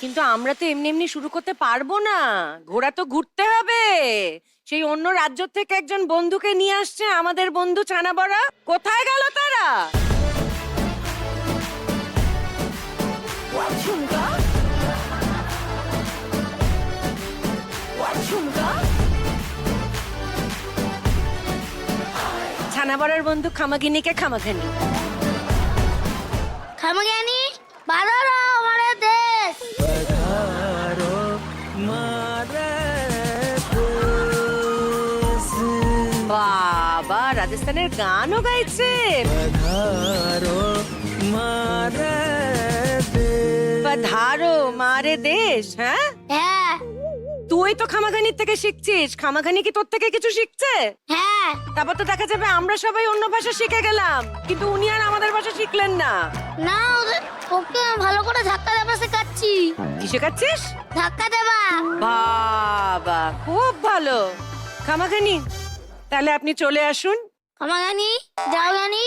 কিন্তু আমরা তো এমনি এমনি শুরু করতে পারবো না, ঘোড়া তো ঘুরতে হবে। সেই অন্য রাজ্য থেকে একজন বন্ধুকে নিয়ে আসছে আমাদের বন্ধু ছানা বড়া, কোথায় গেল তারা? ছানা বড়ার বন্ধু খামাগিনীকে খামাখানি। খামাগানি বারো আমাদের দেশ। বাবা রাজস্থানের গানও গাইছে। পধারো মারে দেশ। হ্যাঁ হ্যাঁ তুই তো খামাখানির থেকে শিখছিস, খামাখানি কি তোর থেকে কিছু শিখছে? হ্যাঁ তারপর তো দেখা যাবে আমরা সবাই অন্য ভাষা শিখে গেলাম, কিন্তু উনি আর আমাদের ভাষা শিখলেন না। না ওকে ভালো করে ধাক্কা দেবা শেখাচ্ছি। কি শেখাচ্ছিস? ধাক্কা দেবা। বাবা খুব ভালো। খামাখানি তাহলে আপনি চলে আসুন। খামাগানি যাও গানি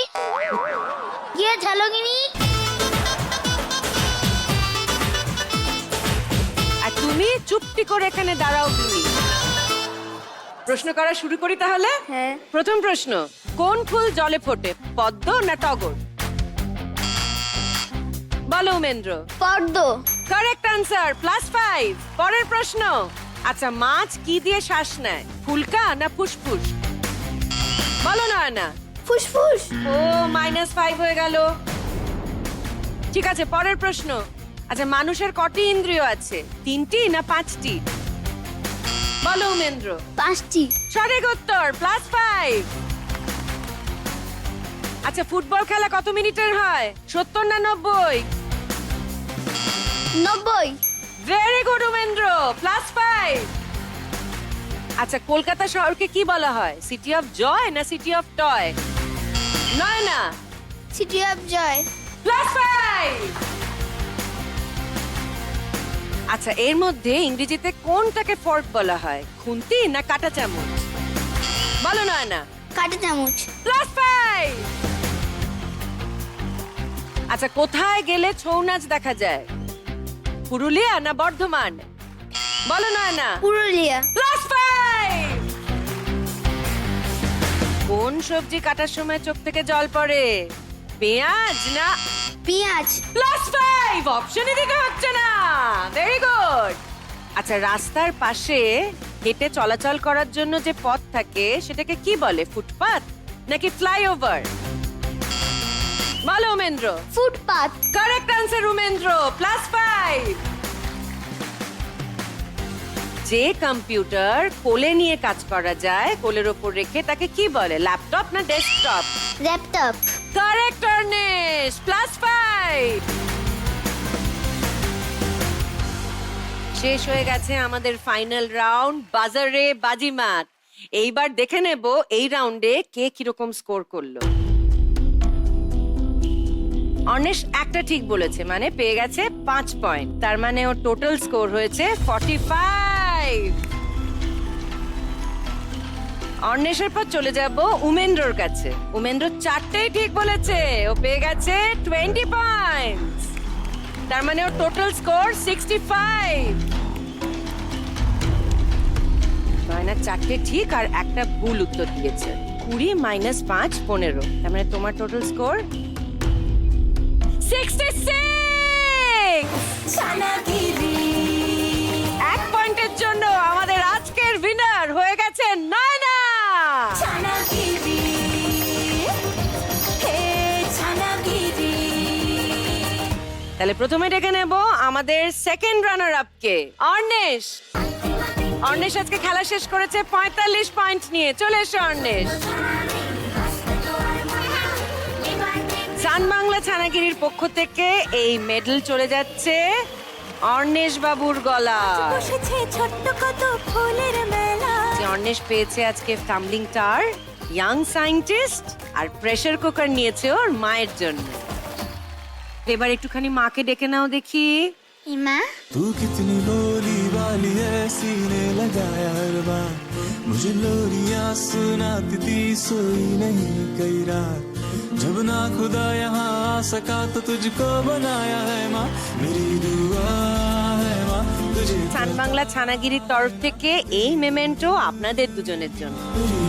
গিয়ে ঝালগিনি। আর তুমি চুপটি করে এখানে দাঁড়াও। তুমি প্রশ্ন করা শুরু করি তাহলে। হ্যাঁ প্রথম প্রশ্ন, কোন ফুল জলে ফোটে, পদ্ম না টগর? বলো উমেন্দ্র। পদ্ম। Correct answer, +5। পরের প্রশ্ন, আচ্ছা মাছ কি দিয়ে শ্বাস নেয়, ফুলকা না ফুসফুস? বলো না। ফুসফুস। ও -5 হয়ে গেল। ঠিক আছে পরের প্রশ্ন, আচ্ছা মানুষের কটি ইন্দ্রিয় আছে, 3টি না 5টি? বলো উমেন্দ্র। 5টি। সঠিক উত্তর, +5। আচ্ছা ফুটবল খেলা কত মিনিটের হয়, 70 না 90? 90। Very good Umendra, +5। আচ্ছা কলকাতা শহরকে কি বলা হয়, সিটি অফ জয় না সিটি অফ টয়? নয় না। City of joy. +5। আচ্ছা এর মধ্যে ইংরেজিতে কোনটাকে ফর্ক বলা হয়, খুন্তি না কাঁটা চামচ? বলো না। কাঁটা চামচ। +5। আচ্ছা কোথায় গেলে ছৌ নাচ দেখা যায়, পুরুলিয়া না বর্ধমান? বলো না। পুরুলিয়া। +5। কোন সবজি কাটার সময় চোখ থেকে জল পড়ে, পেঁয়াজ না? পেঁয়াজ। +5। অপশনই দিতে হচ্ছে না। Very good. আচ্ছা রাস্তার পাশে হেঁটে চলাচল করার জন্য যে পথ থাকে সেটাকে কি বলে, ফুটপাত নাকি ফ্লাইওভার? বলো উমেন্দ্র। ফুটপাত। Correct answer Umendra, +5। যে কম্পিউটার কোলে নিয়ে কাজ করা যায়, কোলের ওপর রেখে, তাকে কি বলে, ল্যাপটপ না ডেস্কটপ? ল্যাপটপ। কারেক্ট অর্নেশ, +5। শেষ হয়ে গেছে আমাদের ফাইনাল রাউন্ড, বাজারে বাজিমাত। এইবার দেখে নেব এই রাউন্ডে কে কিরকম স্কোর করলো। অর্নেশ একটা ঠিক বলেছে, মানে পেয়ে গেছে 5 পয়েন্ট, তার মানে ওর টোটাল স্কোর হয়েছে 45। অর্নেশের পর চলে যাব উমেন্দ্রর কাছে। উমেন্দ্র 4টেই ঠিক বলেছে, ও পেয়ে গেছে 20 পয়েন্টস, তার মানে ওর টোটাল স্কোর 65। নয়না 4টে ঠিক আর একটা ভুল উত্তর দিয়েছে, 20 - 5 15, তার মানে তোমার টোটাল স্কোর 66। এক পয়েন্টের জন্য আমাদের আজকের উইনার হয়ে গেছে নয়না। তাহলে প্রথমে ডেকে নেব আমাদের সেকেন্ড রানার আপ কে, অর্নেশ। অর্নেশ আজকে খেলা শেষ করেছে 45 পয়েন্ট নিয়ে। চলে এসো অর্নেশ। সান বাংলা ছানাগিরির পক্ষ থেকে এই মেডেল চলে যাচ্ছে অর্নেশ বাবুর গলা। অর্নেশ পেয়েছে আজকে টাম্বলিং টার, young scientist are pressure cooker নিয়েছে ওর মায়ের জন্য। এবার একটুখানি মাকে ডেকে নাও দেখি। মা तू कितनी भोली वाली है, सीने लगाया हर बार मुझे लोरियां सुनाती थी, सोई नहीं कई रात, जब ना खुदा यहाँ आ सका तो तुझको बनाया है माँ, मेरी दुआ है मुझे ছান বাংলা ছানাগিরির তরফ থেকে এই মেমেন্টো আপনাদের দুজনের জন্য। मेरी